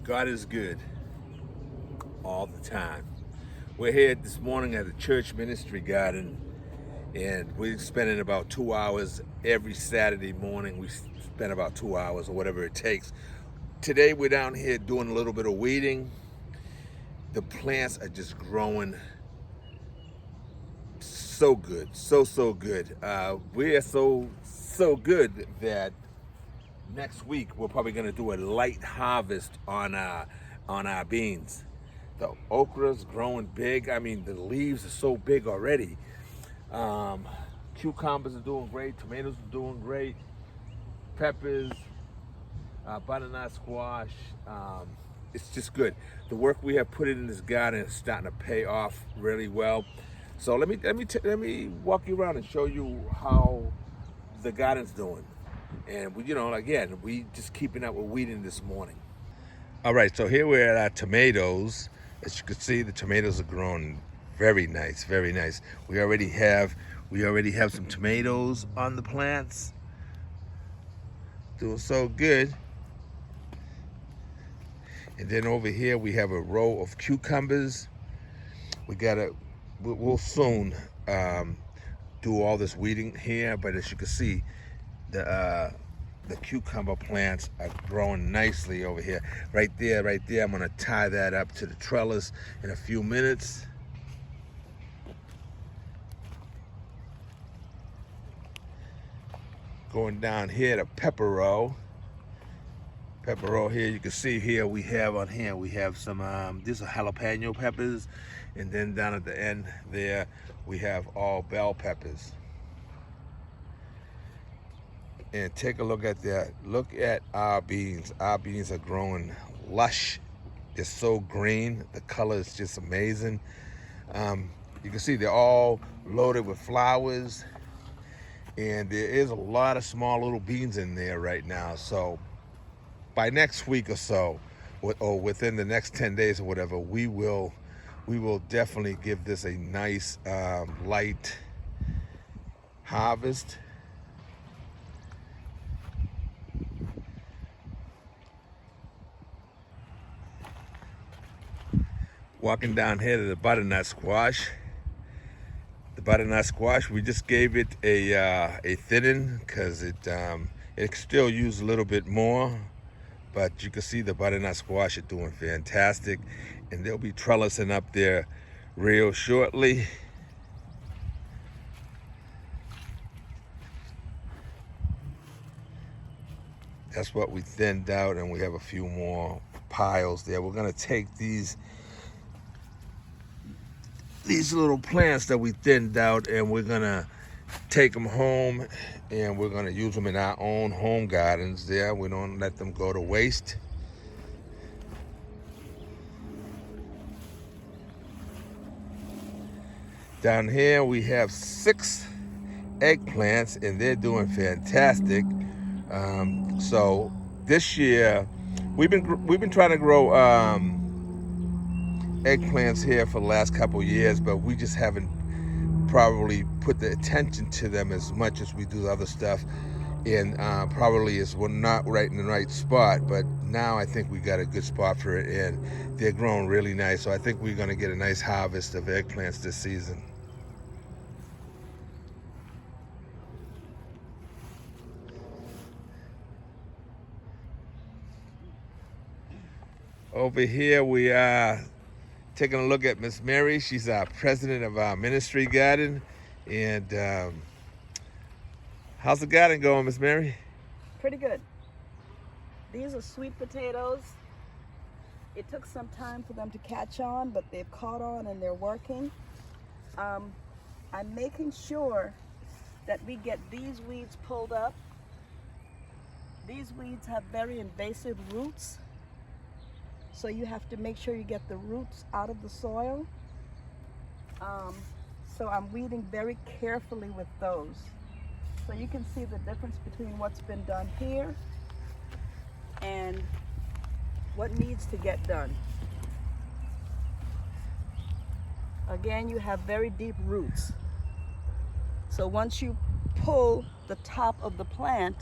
God is good all the time. We're here this morning at the church ministry garden, and we're spending about 2 hours every Saturday morning. We spend about 2 hours or whatever it takes. Today we're down here doing a little bit of weeding. The plants are just growing so good, so good. We're so good that next week we're probably going to do a light harvest on our beans. The okra's growing big. I mean, the leaves are so big already. Cucumbers are doing great. Tomatoes are doing great. Peppers, butternut squash. It's just good. The work we have put in this garden is starting to pay off really well. So let me walk you around and show you how the garden's doing. And we just keeping up with weeding this morning. All right, so here we're at our tomatoes. As you can see, the tomatoes are growing very nice, very nice. We already have some tomatoes on the plants. Doing so good. And then over here we have a row of cucumbers. We'll soon do all this weeding here, but as you can see, the cucumber plants are growing nicely over here. Right there, I'm gonna tie that up to the trellis in a few minutes. Going down here to pepper row. Pepper row here, you can see here we have some, these are jalapeno peppers, and then down at the end there we have all bell peppers. And take a look at that. Look at our beans. Our beans are growing lush. They're so green. The color is just amazing. You can see they're all loaded with flowers, and there is a lot of small little beans in there right now. So by next week or so, or within the next 10 days or whatever, we will definitely give this a nice light harvest. Walking down here to the butternut squash. The butternut squash, we just gave it a thinning because it still use a little bit more. But you can see the butternut squash are doing fantastic, and they'll be trellising up there real shortly. That's what we thinned out, and we have a few more piles there. We're gonna take these little plants that we thinned out, and we're gonna take them home, and we're gonna use them in our own home gardens there. We don't let them go to waste. Down here we have 6 eggplants, and they're doing fantastic. So this year we've been trying to grow eggplants here for the last couple years, but we just haven't probably put the attention to them as much as we do the other stuff, and probably we're not right in the right spot. But now I think we got a good spot for it, and they're growing really nice. So I think we're going to get a nice harvest of eggplants this season. Over here we are taking a look at Miss Mary. She's our president of our ministry garden. And how's the garden going, Miss Mary? Pretty good. These are sweet potatoes. It took some time for them to catch on, but they've caught on and they're working. I'm making sure that we get these weeds pulled up. These weeds have very invasive roots, so you have to make sure you get the roots out of the soil. So I'm weeding very carefully with those. So you can see the difference between what's been done here and what needs to get done. Again, you have very deep roots. So once you pull the top of the plant,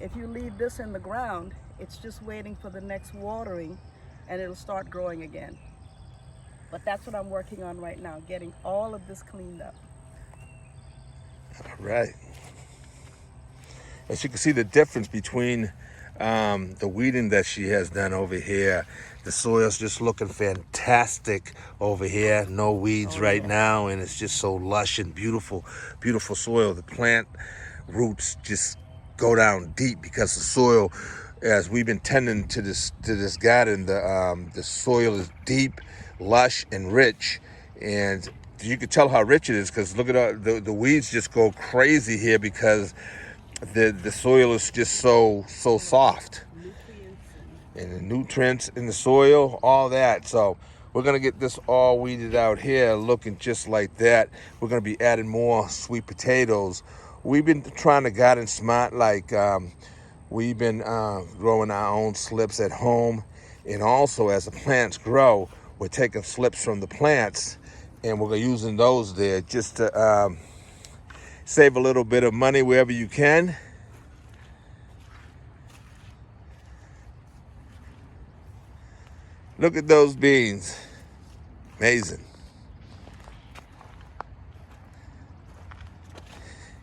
if you leave this in the ground, it's just waiting for the next watering and it'll start growing again. But that's what I'm working on right now, getting all of this cleaned up. All right. As you can see, the difference between the weeding that she has done over here. The soil's just looking fantastic over here. No weeds right now, and it's just so lush and beautiful, beautiful soil. The plant roots just go down deep because the soil, as we've been tending to this garden, the soil is deep, lush, and rich, and you can tell how rich it is because look at the weeds just go crazy here because the soil is just so soft, and the nutrients in the soil, all that. So we're gonna get this all weeded out here, looking just like that. We're gonna be adding more sweet potatoes. We've been trying to garden smart, like we've been growing our own slips at home, and also as the plants grow, we're taking slips from the plants and we're using those there just to save a little bit of money wherever you can. Look at those beans. Amazing.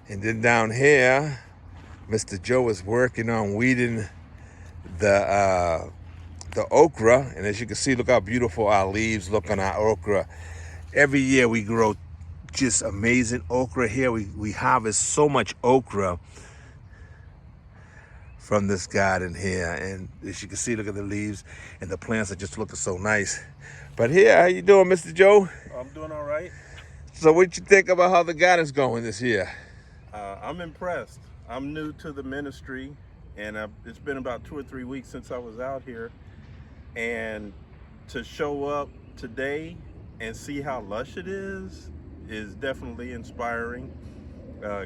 And then down here, Mr. Joe is working on weeding the okra. And as you can see, look how beautiful our leaves look on our okra. Every year we grow just amazing okra here. We harvest so much okra from this garden here, and as you can see, look at the leaves and the plants are just looking so nice. But here, how you doing, Mr. Joe? I'm doing all right. So what you think about how the garden's going this year? I'm impressed. I'm new to the ministry, and it's been about 2 or 3 weeks since I was out here, and to show up today and see how lush it is definitely inspiring.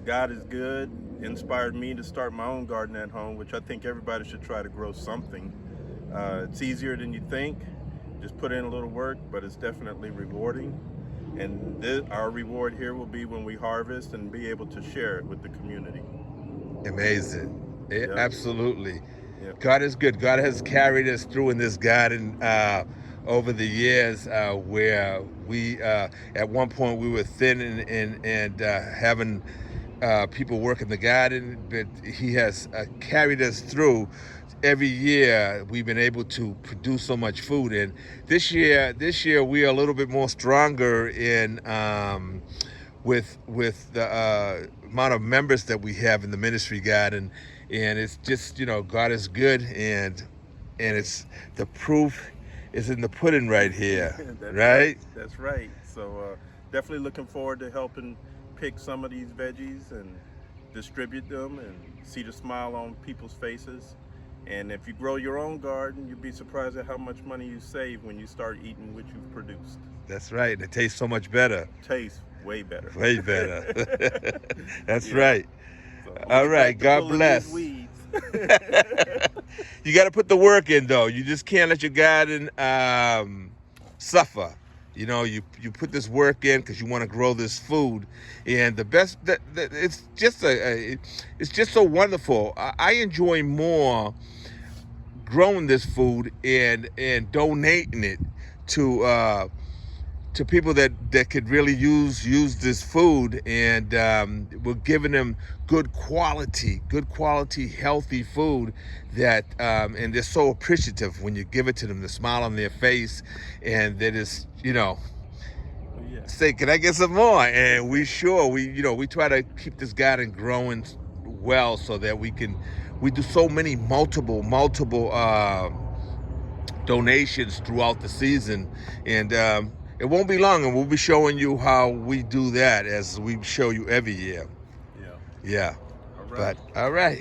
God is good. Inspired me to start my own garden at home, which I think everybody should try to grow something. It's easier than you think. Just put in a little work, but it's definitely rewarding. And our reward here will be when we harvest and be able to share it with the community. Amazing. Yep. Absolutely. Yep. God is good. God has carried us through in this garden over the years, where we at one point we were thin and having people working the garden, but he has carried us through. Every year we've been able to produce so much food, and this year we are a little bit more stronger in with the amount of members that we have in the ministry garden, and it's just, God is good, and it's the proof is in the pudding right here. right? That's right. So definitely looking forward to helping pick some of these veggies and distribute them and see the smile on people's faces. And if you grow your own garden, you'll be surprised at how much money you save when you start eating what you've produced. That's right. And it tastes so much better. Tastes way better. Way better. That's right. So all right. God bless. You got to put the work in, though. You just can't let your garden suffer. You put this work in because you want to grow this food, and the best that it's just so wonderful. I enjoy more growing this food and donating it to people that could really use this food, and we're giving them good quality, healthy food that and they're so appreciative when you give it to them. The smile on their face, and that is, say, can I get some more? And we try to keep this garden growing well so that we do so many multiple donations throughout the season, and it won't be long, and we'll be showing you how we do that as we show you every year. Yeah. All right. But all right.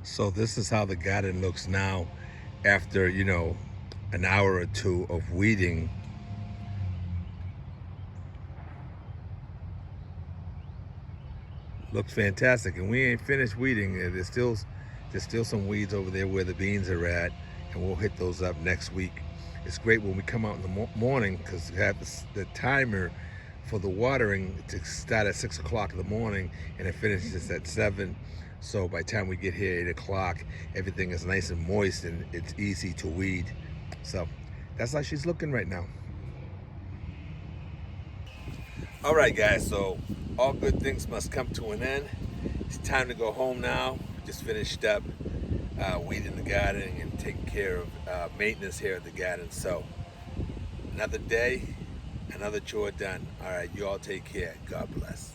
So this is how the garden looks now after, you know, an hour or two of weeding. Looks fantastic, and we ain't finished weeding. There's still some weeds over there where the beans are at, and we'll hit those up next week. It's great when we come out in the morning because we have the timer for the watering to start at 6 o'clock in the morning, and it finishes at 7. So by the time we get here 8 o'clock, everything is nice and moist and it's easy to weed. So that's how she's looking right now. All right, guys, so all good things must come to an end. It's time to go home now. Just finished up weeding the garden and taking care of maintenance here at the garden. So another day, another chore done. All right, you all take care. God bless.